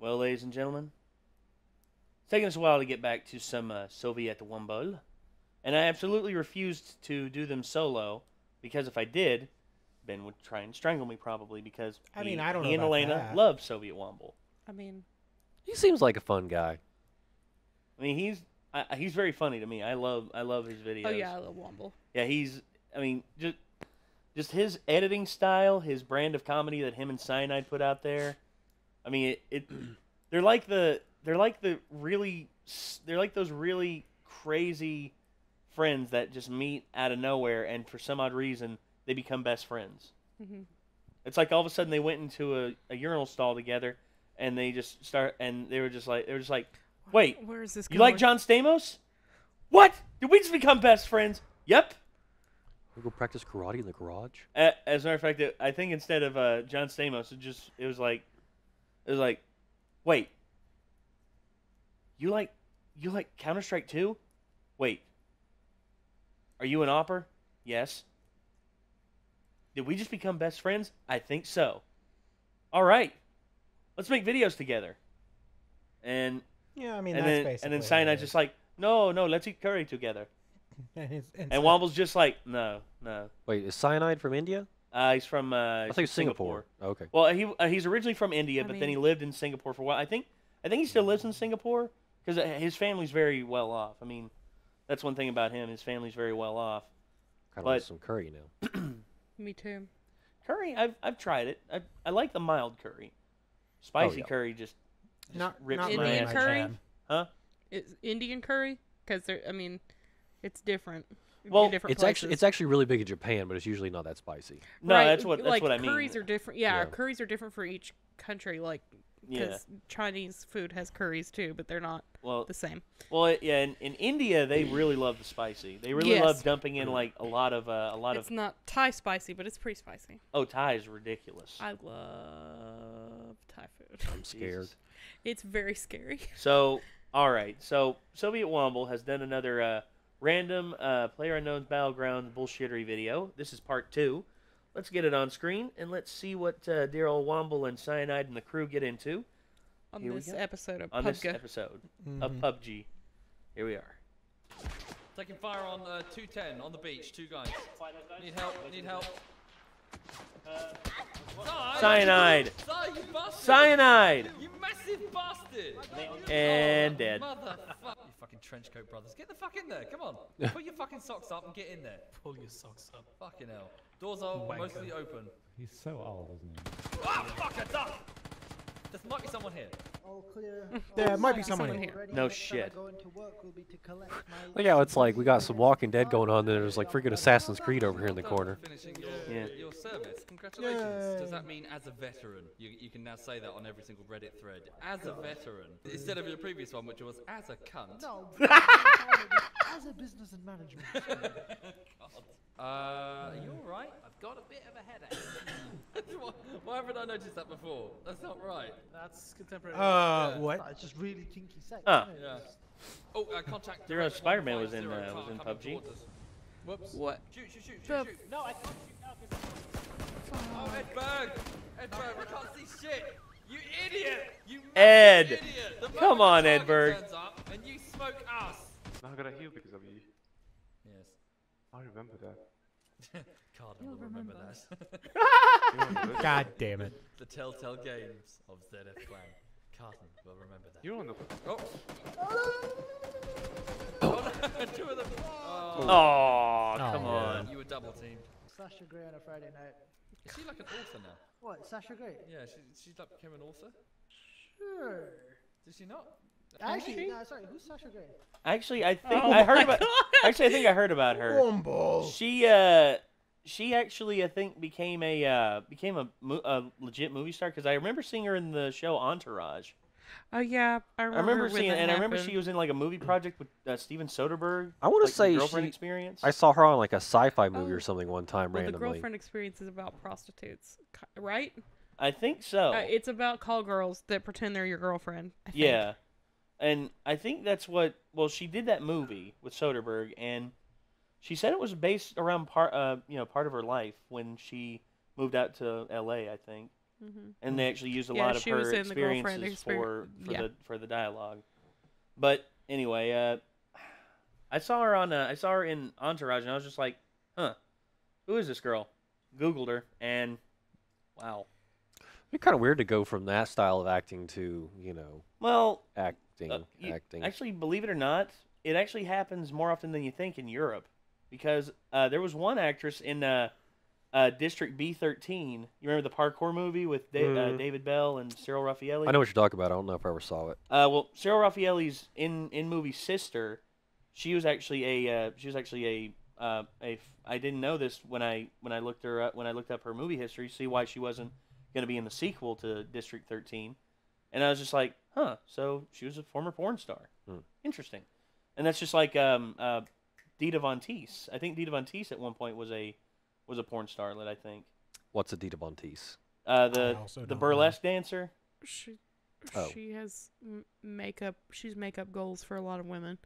Well, ladies and gentlemen, it's taken us a while to get back to some SovietWomble, and I absolutely refused to do them solo, because if I did, Ben would try and strangle me probably, because I mean, I don't know he and about Elena that. love SovietWomble. I mean, He seems like a fun guy. I mean, he's very funny to me. I love his videos. oh yeah, I love Womble. Yeah, I mean, just his editing style, his brand of comedy that him and Cyanide put out there. I mean, they're like those really crazy friends that just meet out of nowhere, and for some odd reason they become best friends. Mm-hmm. It's like all of a sudden they went into a urinal stall together, and they just they were just like, wait, Where is this you going? like John Stamos? What? Did we just become best friends? Yep. We go practice karate in the garage. As a matter of fact, I think instead of John Stamos, it was like, wait, you like Counter-Strike 2? Wait, are you an opper? Yes. Did we just become best friends? I think so. All right, let's make videos together. And Yeah, I mean, and that's then basically and then Cyanide's just like, no, let's eat curry together. and And Womble's just like, no. Wait, is Cyanide from India? He's from I think it's Singapore. Oh, okay. Well, he's originally from India, I but then he mean- lived in Singapore for a while. I think he still lives in Singapore because his family's very well off. I mean, that's one thing about him. His family's very well off. Kind of want some curry now. Me too. Curry, I've tried it. I like the mild curry. Spicy yeah. curry just not rips not my really Indian ass. my curry? jam. Huh? It's Indian curry because I mean, it's different. Well, in different It's places. actually really big in Japan, but it's usually not that spicy. No, Right, that's what like, I mean. curries are different. Yeah, Yeah. curries are different for each country. Like, Yeah. because Chinese food has curries too, but they're not Well, the same. yeah. In India, they really love the spicy. They really Yes. love dumping in like a lot of It's not Thai spicy, but it's pretty spicy. Oh, Thai is ridiculous. I love Thai food. I'm scared. Jesus. It's very scary. So, all right. So, SovietWomble has done another random PlayerUnknown's Battlegrounds bullshittery video. This is part 2. Let's get it on screen, and let's see what dear old Womble and Cyanide and the crew get into On Here we this go. episode of on this PUBG. episode of PUBG. Here we are. Taking fire on 210 on the beach. 2 guys. Need help. Need help. Cyanide! You bastard! Cyanide! You massive bastard! And dead. Motherfucker! You fucking trenchcoat brothers. Get the fuck in there. Come on. Put your fucking socks up and get in there. Pull your socks up. Fucking hell. Doors are Wanker. mostly open. He's so old, isn't he? Ah, fuck, it's up! There might be someone here. All clear. There might be someone someone here. here. No shit. Look how it's like we got some Walking Dead going on, then there's like freaking Assassin's Creed over here in the corner. Finishing Yeah. your service. Congratulations. Yay. Does that mean as a veteran? You can now say that on every single Reddit thread. As a veteran. Instead of your previous one, which was as a cunt. No, as a business and management. Are you alright? I've got a bit of a headache. Why haven't I noticed that before? That's not right. That's contemporary. What? It's just really kinky sex. Huh. isn't it? Yeah. Oh, contact. Zero direct Spider-Man was 150, in car coming PUBG. towards us. Whoops. What? Shoot, shoot, shoot, The shoot, shoot. No, I can't shoot now because. Oh, Edberg! Edberg, I can't see shit! You idiot! You Ed! massive idiot! The Come moment on, the target Edberg. turns up and you smoke us! Now I gotta heal because of you. Yes. I remember that. Cardinal will remember that. You remember this? God damn it. The telltale games of ZF Clan. Cardinal will remember that. You're on the. Oh! Oh no, 2 of them! Oh, Oh, come Oh. on. you were double teamed. Sasha Grey on a Friday night. Is she like an author now? What, Sasha Grey? Yeah, she's like became an author? Sure. Did she not? Actually, no, sorry, who's Sasha Grey? Actually, I think Oh I heard my about. God. Actually, I think I heard about her. Womble. She actually I think became a legit movie star because I remember seeing her in the show Entourage. Oh yeah, I I remember remember when seeing, that and I remember happened. she was in like a movie project with Steven Soderbergh. I want like to say the Girlfriend she. Experience. I saw her on like a sci-fi movie Oh. or something one time Well, the randomly. girlfriend experience is about prostitutes, right? I think so. It's about call girls that pretend they're your girlfriend. I think. Yeah, and I think that's what. Well, she did that movie with Soderbergh, and she said it was based around part of her life when she moved out to L.A. I think. and they actually used a Yeah, lot of she was her in the girlfriend experiences for the dialogue. But anyway, I saw her in Entourage, and I was just like, huh, who is this girl? Googled her, and wow. It's kind of weird to go from that style of acting to, Well, acting. Actually, believe it or not, it actually happens more often than you think in Europe, because there was one actress in District B13. You remember the parkour movie with David Bell and Cyril Raffaelli? I know what you're talking about. I don't know if I ever saw it. Well, Cyril Raffaelli's in movie Sister. She was actually a I didn't know this when I looked her up, when I looked up her movie history to see why she wasn't going to be in the sequel to District 13, and I was just like, huh, so she was a former porn star. Interesting. And that's just like Dita Von Teese. I think Dita Von Teese at one point was a porn starlet, I think. What's a Dita Von Teese? The burlesque dancer. She has makeup. She's makeup goals for a lot of women.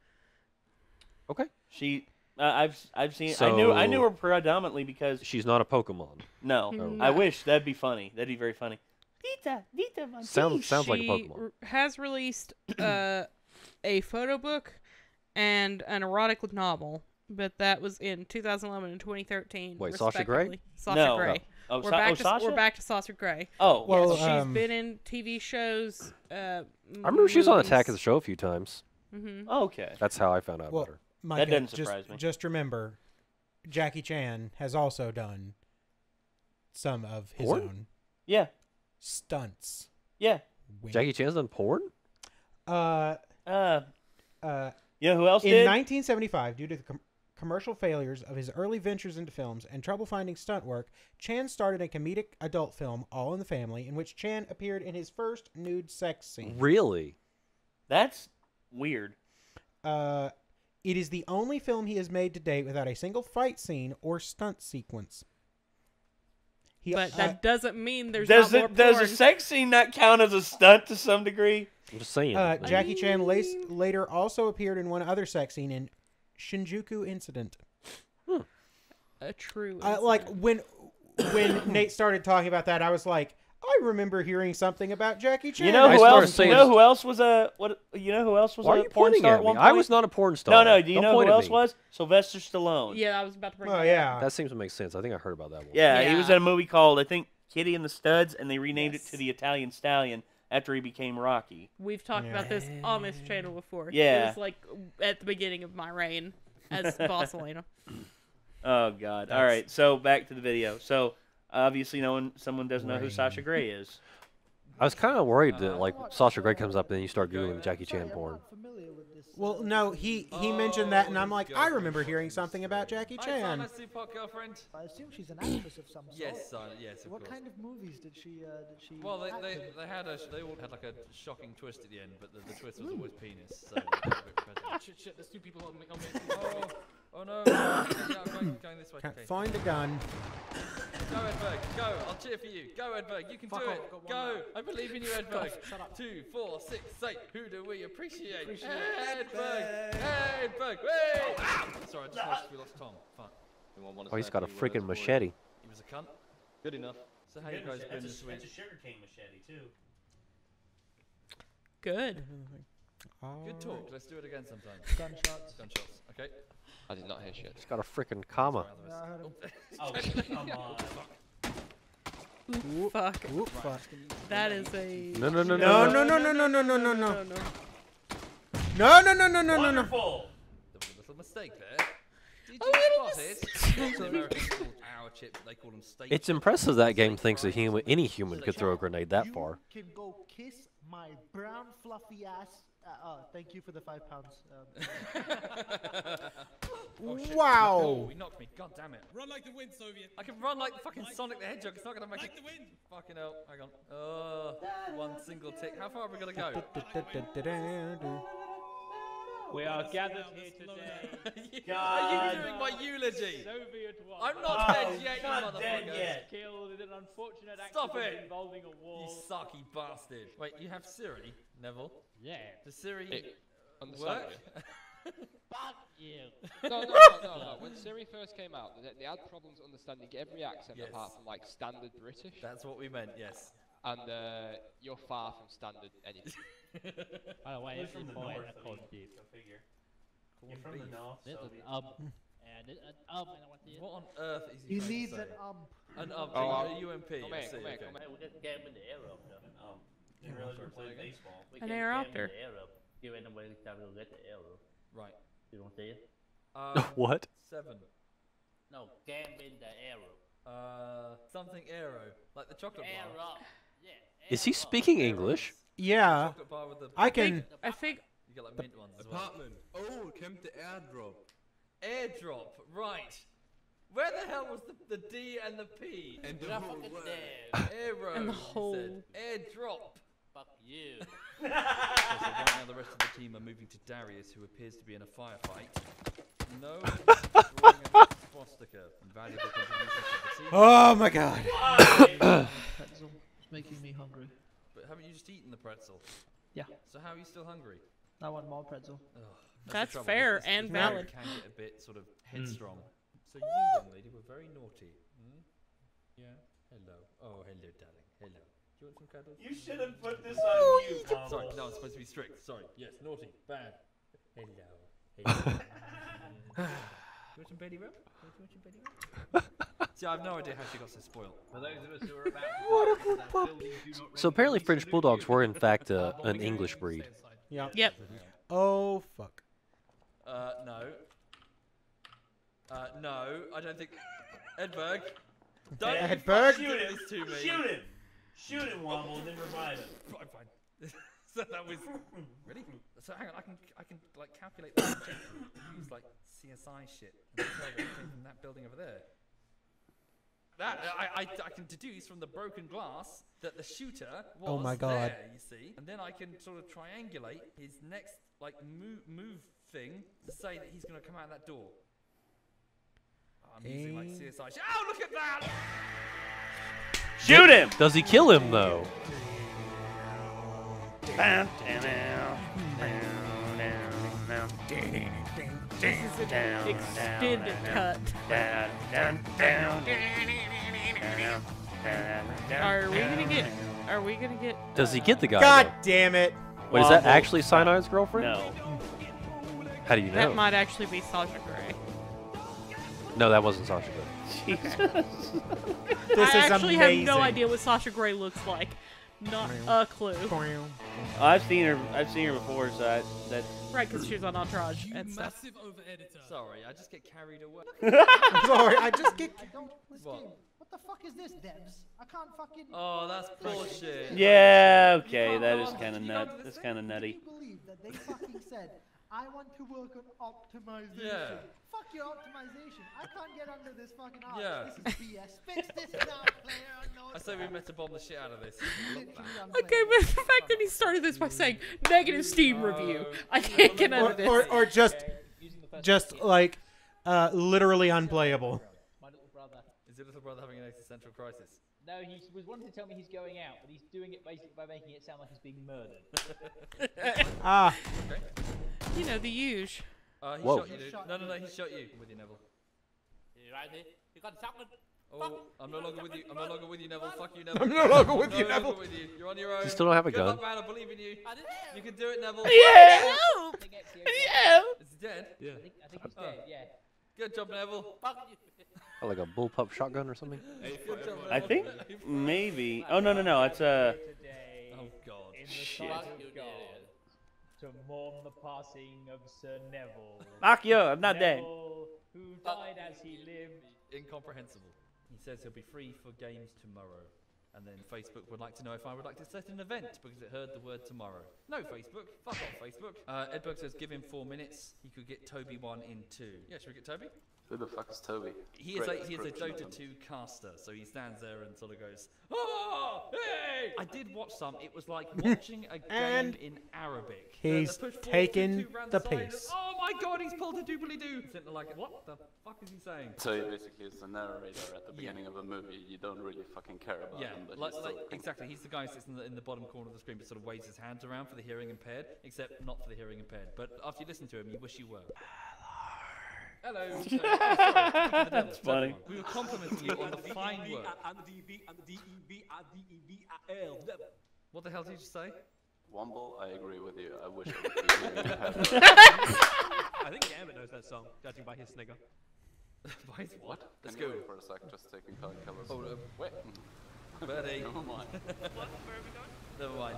Okay. I've seen. I knew her predominantly because she's not a Pokemon. No, I wish that'd be funny. That'd be very funny. Dita Von Teese. Sounds like a Pokemon. She has released a photo book and an erotic novel, but that was in 2011 and 2013. Wait, Sasha Grey? Sasha Grey. Oh, We're back to Sasha Grey. Oh, well, yes, she's been in TV shows. I remember she was on Attack of the Show a few times. Oh, okay. That's how I found out about her. Micah, that doesn't surprise me. Just remember, Jackie Chan has also done some of his own stunts. Yeah. Jackie Chan's done porn? You know who else did? In 1975, due to the commercial failures of his early ventures into films and trouble finding stunt work, Chan started a comedic adult film, All in the Family, in which Chan appeared in his first nude sex scene. Really? That's weird. It is the only film he has made to date without a single fight scene or stunt sequence. But that doesn't mean there's does not more Does porn. a sex scene not count as a stunt to some degree? I'm just saying. Jackie Chan later also appeared in one other sex scene in Shinjuku Incident. A true like when Nate started talking about that, I was like, I remember hearing something about Jackie Chan. You know who else? You know who else was a what? You know who else was a porn star at one point? I was not a porn star. No. Do you know who else was? Sylvester Stallone. Yeah, I was about to bring. Oh yeah, that seems to make sense. I think I heard about that one. Yeah, he was in a movie called I think Kitty and the Studs, and they renamed it to the Italian Stallion after he became Rocky. We've talked about this on this channel before. Yeah, it was like at the beginning of my reign as Boss Elena. Oh God! All right, so back to the video. So obviously, someone doesn't know who Sasha Grey is. I was kind of worried that like Sasha Grey comes up and then you start googling Jackie Chan porn. Well, no, he mentioned that, and I'm like, I remember hearing something about Jackie Chan. I assume she's an actress of some sort. Yes, yes. Of what course. kind of movies did she? Well, they all had like a shocking twist at the end, but the twist was always penis. So a bit Shit, there's two people on me. Oh no! Yeah, I'm going this way. Can't Okay. find a gun. Go Edberg, go! I'll cheer for you. Go Edberg, you can do it. Go! I believe in you, Edberg. 2, 4, 6, 8. Who do we appreciate? Edberg! Edberg! Hey! Ow! Sorry, we lost Tom. Fuck. Oh, he's got a freaking machete. He was a cunt. Good enough. So how you guys been this week? That's a sugarcane machete too. Good. Good talk. Let's do it again sometime. Gunshots. Gunshots. Okay. I did not hear shit. He's got a freaking comma. Yeah, I heard him. Oh, come on. Oop, fuck. Whoop, fuck. That is a. No. No. Wonderful. There was a little mistake there. Did you spot it? The Americans call our chips, they call them steak. It's impressive that game thinks any human could throw a grenade that far. You can go kiss my brown fluffy ass. Thank you for the £5. Oh, shit. Wow. Oh, he knocked me. God damn it. Run like the wind, Soviet. I can run like fucking Sonic the Hedgehog. It's not going to make Like it. the wind. Fucking hell. Hang on. One single tick. How far are we going to go? We are gathered here today. Are you doing my eulogy? Soviet Wombler. I'm not dead yet, you motherfucker. Killed in an unfortunate Stop accident it. involving a war. You sucky bastard. Wait, you have Siri, Neville? Yeah. Does Siri Understand work? Fuck you. No. When Siri first came out, they had problems understanding every accent apart from like standard British. That's what we meant, yes. And you're far from standard anything. By the way, He's that's from the the point. north, I called I deep. figure. You're from the north, There's so an and an and I want to. What on earth is He he trying needs to say? an An UMP. Oh, A UMP. come I here, see, come here, okay. come here. We get game in the air up. Didn't realize we were playing baseball. An air opter. Give anybody time to get the air up. Right. You don't see it? What? 7. No, game in the air up. Something aero, like the chocolate Air bar. up. Yeah. Is he speaking English? Yeah, Chocolate bar with the. I can. I think You get like mint ones as well. Apartment. Oh, came to airdrop. Airdrop, right. Where the hell was the D and the P? And the You're whole fucking word. dead. Aero. And the he whole- said. Airdrop. Fuck you. So right now the rest of the team are moving to Darius, who appears to be in a firefight. No. Drawing a swastika. Valuable contribution to the team. Oh my god. Pretzel. It's making me hungry. But haven't you just eaten the pretzel? Yeah. So how are you still hungry? I want more pretzel. Ugh, That's the trouble. fair This and game valid. Can get a bit sort of headstrong. So you, young lady, were very naughty. Hmm? Yeah. Hello. Oh, hello, darling. Hello. Do you want some cuddles? You should have put this on mute, Mom. Sorry, no, I'm supposed to be strict. Sorry. Yes, naughty, bad. Hello. Hello. You want some belly rub? You want some belly rub? See, I have no idea how she got so spoiled. For those of us who are about to that building do not So apparently French Bulldogs were in fact an English breed. Yeah. Yep. Oh fuck. No. No, I don't think. Edberg. Don't you Edberg? fucking do this to me. Shoot him! Shoot him, Womble, and then revive him. Fine. So that was really. So hang on, I can like calculate the trajectory. Use like CSI shit. And tell that it came from that building over there. That I can deduce from the broken glass that the shooter was Oh my God. there. You see, and then I can sort of triangulate his next like move thing to say that he's going to come out of that door. I'm using like CSI shit. Oh, look at that! Shoot him! Does he kill him though? this is an extended cut. Are we gonna get? Does he get the guy? God though? damn it. Wait, is that Womble. actually Cyanide girlfriend? No. How do you know? That might actually be Sasha Grey. No, that wasn't Sasha Grey. Jesus. This I is actually amazing. have no idea what Sasha Grey looks like. Not a clue. I've seen her before, so that. Right, because she was on Entourage and stuff. Massive over editor. Sorry, I just get carried away. Sorry, I just get. I don't. This What? game. What the fuck is this, Devs? I can't fucking. Oh, that's bullshit. Yeah, okay, can't that go is on- kind of you nut. can't do That's this kind of Can nutty. you believe that they fucking said, I want to work on optimization? Yeah. Fuck your optimization. I can't get under this fucking arch. Yeah. This is BS. Fix this now, PlayerUnknown's. I say we meant to bomb the shit out of this. Literally Okay, but the fact that he started this by saying negative Steam review, I can't get under this. Or just using the first just kid. like literally unplayable. My little brother. Is your little brother having an existential crisis? No, he was wanting to tell me he's going out, but he's doing it basically by making it sound like he's being murdered. Ah. Okay. You know, the huge. He Whoa. shot you, dude. No, he shot you. With you, Neville. You right here? You got chocolate? Oh, I'm no longer with you. I'm no longer with you, Neville. Fuck you, Neville. I'm no longer with you, No Neville. longer with you. You're on your own. You still don't have a Good gun. luck, man. I believe in you. You can do it, Neville. Yeah! Yeah. Is he dead? Yeah. I think he's dead, yeah. Good job, Neville. Fuck you. Like a bullpup shotgun or something? Good job, I Neville. think maybe. Oh no, it's Today, Oh God. in the Shit. sight of God, to mourn the passing of Sir Neville. Fuck you, I'm not dead. Neville, who died as he lived. Incomprehensible. He says he'll be free for games tomorrow. And then Facebook would like to know if I would like to set an event because it heard the word tomorrow. No, Facebook. Fuck off, Facebook. Edberg says give him 4 minutes. He could get Toby 1 in 2. Yeah, should we get Toby? Who the fuck is Toby? He is Great a description of Dota him. 2 caster, so he stands there and sort of goes, oh, hey! I did watch some. It was like watching a game And in Arabic. he's push forward, taken 2-2 round the side, and, piece. oh my God, he's pulled a doobly-doo. Sitting there like, what the fuck is he saying? So he basically is the narrator at the beginning of a movie. You don't really fucking care about Yeah, him, but like, he's still exactly. He's the guy who sits in the bottom corner of the screen but sort of waves his hands around for the hearing impaired, except not for the hearing impaired. But after you listen to him, you wish you were. Hello. That's funny. We were complimenting you on the fine work. What the hell did you say? Womble, I agree with you. I wish I I think Gambit knows that song, judging by his snigger. What? Let's Can you go. wait for a sec, just taking painkillers. Hold up. Wait. Birdie. Never mind. What? Where are we going? Never mind.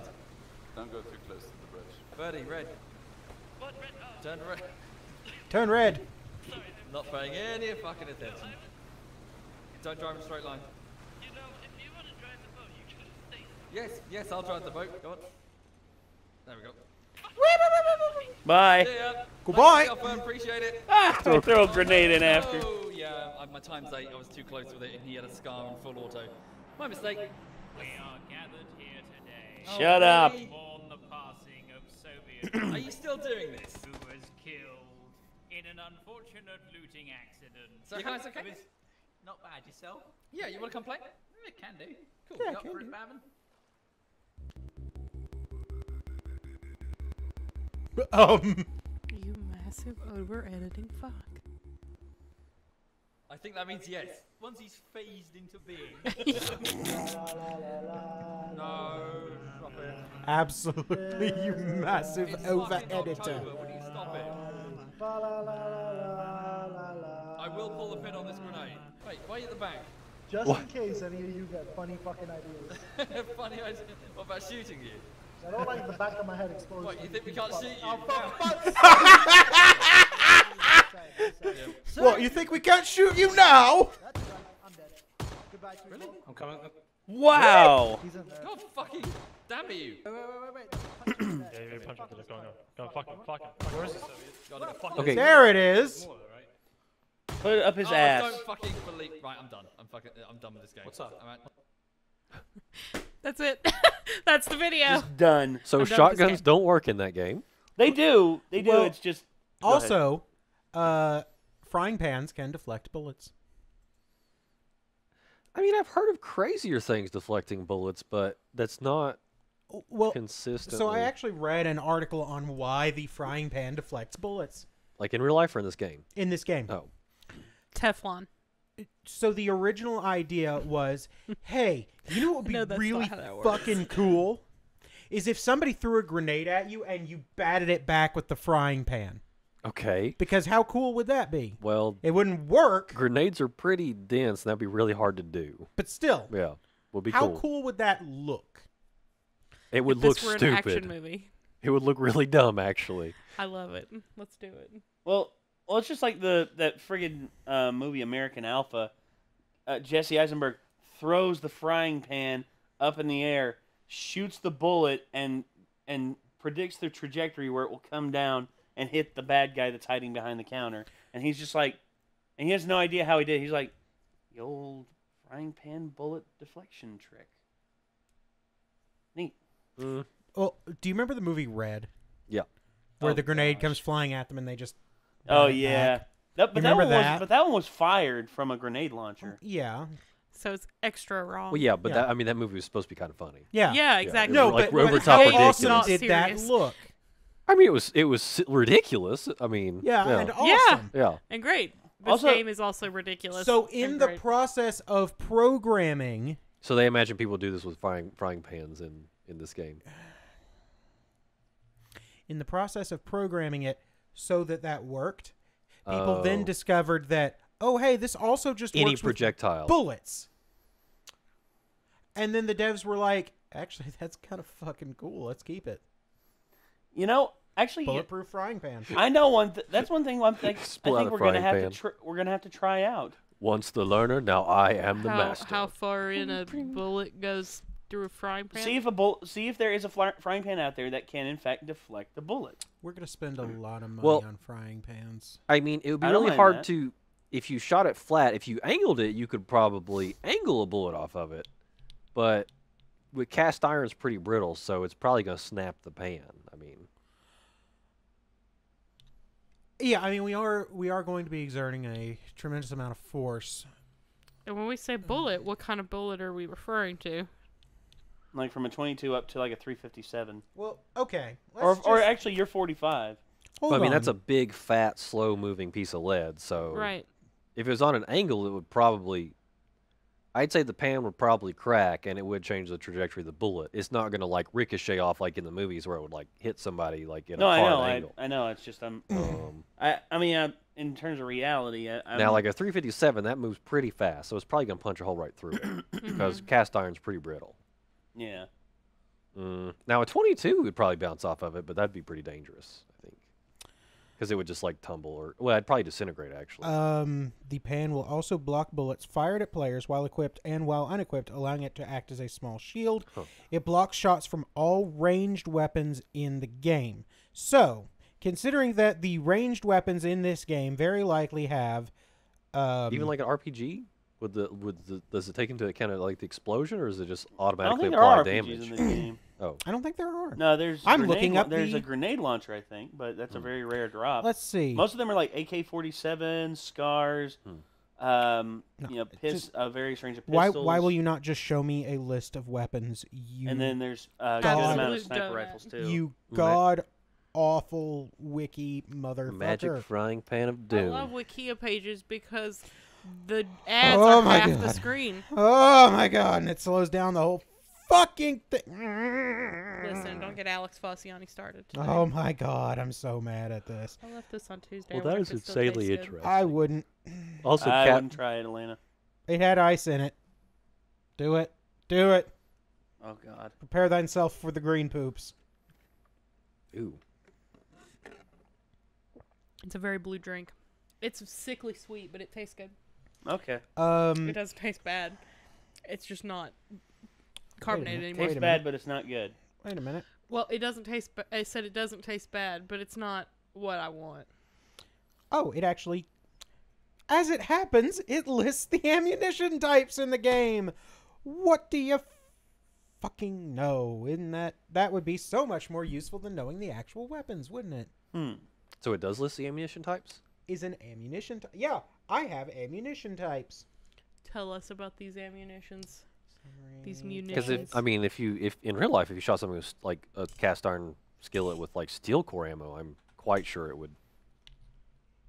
Don't go too close to the bridge. Birdie, red. What red? Oh. Turn red. Turn red. Sorry. Not paying any fucking attention. Don't drive in a straight line. You know, if you want to drive the boat, you can stay. Yes, I'll drive the boat. Go on. There we go. Bye. See ya. Goodbye. Thanks for your phone, appreciate it. Throw a grenade in after. Oh, yeah, my time's 8. I was too close with it, and he had a scar and full auto. My mistake. We are gathered here today. Shut up. To mourn the passing of Soviet. Are you still doing this? Who was killed in an unfortunate looting accident. So how's it going? Not bad, yourself? Yeah, you want to come play? Yeah, can do. Cool. Yeah, You up can for do. it, Barman? You massive over-editing fuck. I think that means yes. Once he's phased into being. No, stop it. Absolutely, you massive It's over fucking editor. October, will you stop it? I will pull the pin on this grenade. Wait, why are you at the back? Just What? in case any of you get funny fucking ideas. Funny idea. What about shooting you? I don't like the back of my head exposed. What, you think we can't shoot you? Oh, What, you think we can't shoot you now? That's right. I'm dead. Goodbye, sweetie. Really? I'm coming. Wow. He's in there. God fucking damn you. Wait. Yeah, punch him. Just go on. Go on, fuck him. Where is it? Okay. There it is. Put it up his I ass. don't fucking believe. Right, I'm done. I'm done with this game. What's up? All right. That's it. That's the video. Just done. So I'm done with this shotguns game. don't work in that game. They do. They do. Well, It's just. Go ahead. Also, frying pans can deflect bullets. I mean, I've heard of crazier things deflecting bullets, but that's not Well, consistent. so I actually read an article on why the frying pan deflects bullets Like in real life or in this game? in this game. Oh. Teflon. So the original idea was, hey, you know what would No, be that's really not how that works. fucking cool? Is if somebody threw a grenade at you and you batted it back with the frying pan. Okay. Because how cool would that be? Well, It wouldn't work, grenades are pretty dense, and that'd be really hard to do. but still. Yeah. Would be How cool. cool would that look? It would If look this were stupid. an action movie. It would look really dumb, actually. I love it. Let's do it. Well, it's just like that friggin' movie American Alpha. Jesse Eisenberg throws the frying pan up in the air, shoots the bullet, and predicts the trajectory where it will come down and hit the bad guy that's hiding behind the counter. And he's just like, and he has no idea how he did. He's like, the old frying pan bullet deflection trick. Neat. Well, do you remember the movie Red? Yeah. Where the grenade comes flying at them and they just... Oh bat it yeah. back? But You that remember one that? was that one was fired from a grenade launcher. Yeah. So it's extra raw. Well, yeah, but Yeah. that movie was supposed to be kind of funny. Yeah. Yeah, exactly. No, like but over but top how ridiculous. awesome did that Serious. look? I mean, it was ridiculous. I mean, Yeah, and Yeah. awesome. yeah. And great. This Also- game is also ridiculous. So and in the great. process of programming... So they imagine people do this with frying pans in this game. In the process of programming it so that worked, people then Oh. discovered that, oh, hey, this also just Any works with projectile. bullets. And then the devs were like, actually, that's kind of fucking cool. Let's keep it. You know, actually, Bulletproof frying pan. I know one. That's one thing. I think Spill out a we're gonna frying have pan. we're gonna have to try out. Once the learner, now I am the master. How far in a bullet goes through a frying pan? See if there is a frying pan out there that can in fact deflect the bullet. We're going to spend a lot of money Well- on frying pans. I mean, it would be I don't really mind hard that. to, if you shot it flat, if you angled it, you could probably angle a bullet off of it. But with cast iron, it's pretty brittle, so it's probably going to snap the pan. I mean, Yeah, I mean, we are going to be exerting a tremendous amount of force. And when we say bullet, what kind of bullet are we referring to? Like from a 22 up to like a 357. Well, okay. Or let's just- actually, you're 45. Hold Well, I mean, on. that's a big, fat, slow-moving piece of lead. So Right. if it was on an angle, it would probably. I'd say the pan would probably crack, and it would change the trajectory of the bullet. It's not going to like ricochet off like in the movies where it would like hit somebody like in a hard angle. I know. It's just I mean, in terms of reality, Now, like a 357, that moves pretty fast, so it's probably going to punch a hole right through it because cast iron's pretty brittle. Yeah. Now, a 22 would probably bounce off of it, but that'd be pretty dangerous, I think, because it would just like tumble or it'd probably disintegrate actually. The pan will also block bullets fired at players while equipped and while unequipped, allowing it to act as a small shield. It blocks shots from all ranged weapons in the game. So, considering that the ranged weapons in this game very likely have even like an RPG, does it take into account like the explosion, or is it just automatically I don't think there are apply RPGs damage? in the game. Oh, I don't think there are. No, there's. I'm looking up. There's a grenade launcher, I think, but that's a very rare drop. Let's see. Most of them are like AK-47, scars. Various range of pistols. Why will you not just show me a list of weapons? And then there's a good amount of sniper rifles too. You god awful wiki motherfucker. Magic frying pan of doom. I love Wikia pages because the ads are half the screen. Oh my god, and it slows down the whole fucking thing. Listen, don't get Alex Fossiani started today. Oh my god, I'm so mad at this. I left this on Tuesday. Well, that is insanely interesting. I wouldn't. Also, I wouldn't try it, Elena. It had ice in it. Do it. Do it. Oh god. Prepare thyself for the green poops. Ooh. It's a very blue drink. It's sickly sweet, but it tastes good. Okay. It doesn't taste bad. It's just not carbonated anymore. Tastes bad, but it's not good. Wait a minute. Well, it doesn't taste. I said it doesn't taste bad, but it's not what I want. Oh, it actually, as it happens, it lists the ammunition types in the game. What do you fucking know? Isn't that would be so much more useful than knowing the actual weapons, wouldn't it? So it does list the ammunition types? Is an ammunition yeah, I have ammunition types. Tell us about these ammunitions. These munitions. Because if in real life, if you shot something with like a cast iron skillet with like steel core ammo, I'm quite sure it would.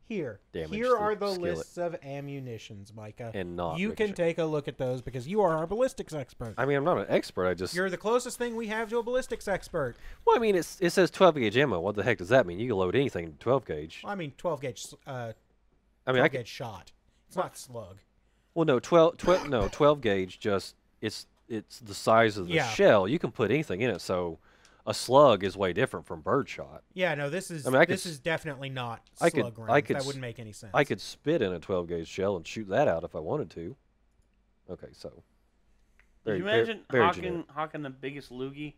Here are the lists of ammunitions, Micah. And not you can take a look at those because you are our ballistics expert. I mean, I'm not an expert. You're the closest thing we have to a ballistics expert. Well, I mean, it says 12 gauge ammo. What the heck does that mean? You can load anything in 12 gauge. Well, I mean, 12 gauge. I gauge shot. It's not slug. Well, no, 12 gauge. Just it's the size of the shell. You can put anything in it. So a slug is way different from birdshot. Yeah, no, this is this is definitely not slug rounds. That wouldn't make any sense. I could spit in a 12 gauge shell and shoot that out if I wanted to. Okay, so. Can you imagine hawking the biggest loogie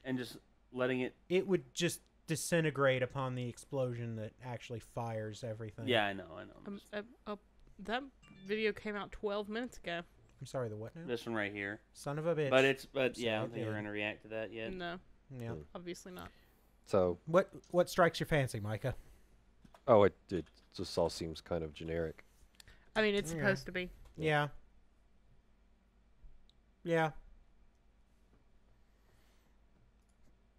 and just letting it? It would just disintegrate upon the explosion that actually fires everything. Yeah, I know. That video came out 12 minutes ago. I'm sorry, the what now? This one right here. Son of a bitch. But yeah, I don't think we're gonna react to that yet. No. Yeah. Obviously not. So what strikes your fancy, Micah? Oh, it just all seems kind of generic. I mean, it's supposed to be. Yeah. Yeah.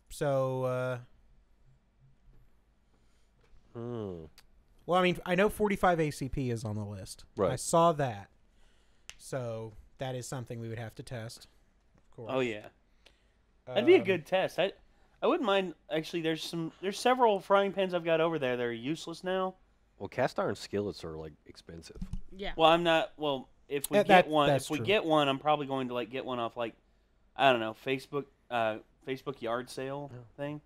So well, I mean, I know 45 ACP is on the list. Right. I saw that. So that is something we would have to test. Of course. Oh yeah. That'd be a good test. I wouldn't mind. Actually, there's several frying pans I've got over there that are useless now. Well, cast iron skillets are like expensive. Yeah. Well, I'm not. Well, if we get one, true. I'm probably going to get one off I don't know, Facebook yard sale thing,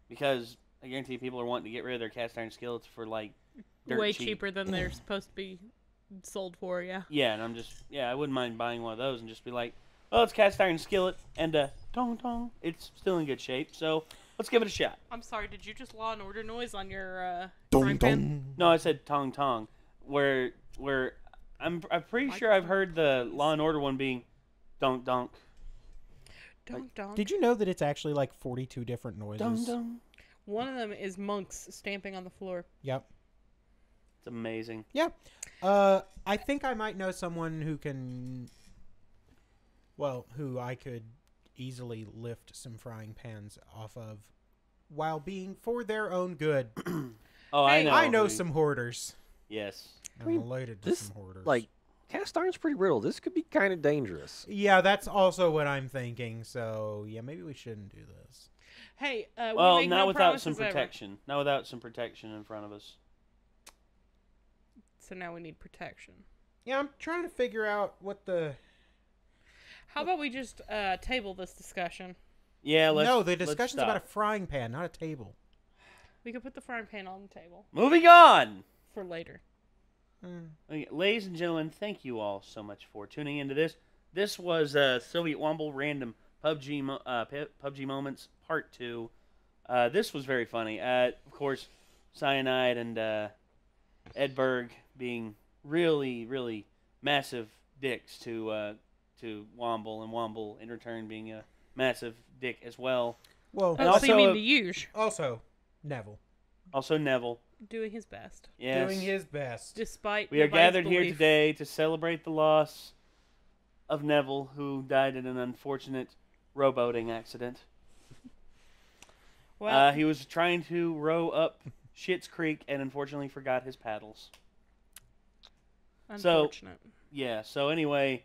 because I guarantee people are wanting to get rid of their cast iron skillets for dirt way cheap. cheaper than they're supposed to be sold for. Yeah. Yeah, and I wouldn't mind buying one of those and just be like, oh, it's cast iron skillet and tong tong. It's still in good shape, so let's give it a shot. I'm sorry, did you just Law and Order noise on your frying pan? No, I said tong tong. Where I'm pretty sure I've heard the Law and Order one being donk donk. Donk donk. Did you know that it's actually 42 different noises? Donk donk. One of them is monks stamping on the floor. Yep. It's amazing. Yeah. I think I might know someone who can. Well, who I could easily lift some frying pans off of while being for their own good. Oh, I know. I know some hoarders. Yes. I'm related to some hoarders. Like, cast iron's pretty brittle. This could be kind of dangerous. Yeah, that's also what I'm thinking. So, yeah, maybe we shouldn't do this. Hey, well, we make not no without some promises protection. Not without some protection in front of us. So now we need protection. Yeah, I'm trying to figure out what the... How about we just table this discussion? Yeah, let's... No, the discussion's about a frying pan, not a table. We could put the frying pan on the table. Moving on! For later. Okay, ladies and gentlemen, thank you all so much for tuning into this. This was SovietWomble Random PUBG Moments Part 2. This was very funny. Of course, Cyanide and Edberg being really, really massive dicks to Womble, and Womble in return being a massive dick as well. Well, and also, mean to use. Also, Neville. Also, Neville. Doing his best. Yes. Doing his best. Despite we are gathered belief. here today to celebrate the loss of Neville, who died in an unfortunate rowboating accident. Well, he was trying to row up Schitt's Creek and unfortunately forgot his paddles. Unfortunate. So, yeah. So anyway,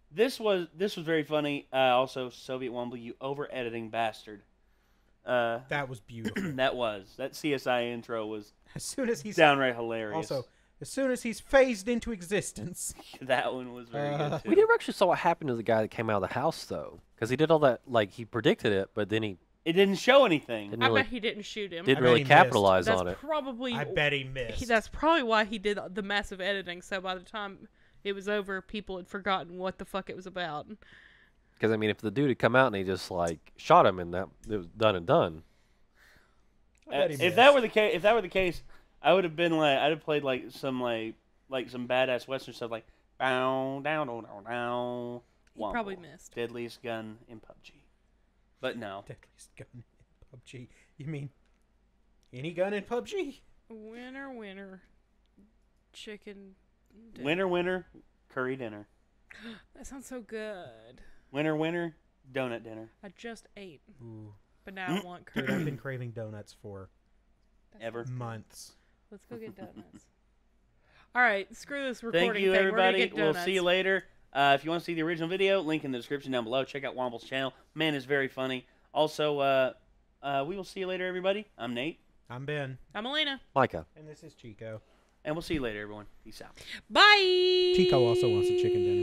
this was very funny. Also, SovietWomble, you over-editing bastard. That was beautiful. That CSI intro was as soon as he's downright hilarious. Also, as soon as he's phased into existence. That one was very good too. We never actually saw what happened to the guy that came out of the house, though, because he did all that. Like, he predicted it, but then it didn't show anything. I bet he didn't shoot him. Didn't really capitalize on it. I bet he missed. That's probably why he did the massive editing. So by the time it was over, people had forgotten what the fuck it was about. Because I mean, if the dude had come out and he just like shot him and that it was done and done. If that were the case, I would have been like, I'd have played like some badass Western stuff like bow down down down. He probably missed. Deadliest gun in PUBG, but no. Deadliest gun in PUBG. You mean any gun in PUBG? Winner, winner, chicken. Dinner. Winner, winner, curry dinner. That sounds so good. Winner, winner, donut dinner. I just ate. Ooh. But now I want curry. Dude, I've been craving donuts for months. Let's go get donuts. All right, screw this recording Thank you, thing. everybody. We'll see you later. If you want to see the original video, link in the description down below. Check out Womble's channel. Man is very funny. Also, we will see you later, everybody. I'm Nate. I'm Ben. I'm Elena. Micah. And this is Chico. And we'll see you later, everyone. Peace out. Bye. Chico also wants a chicken dinner.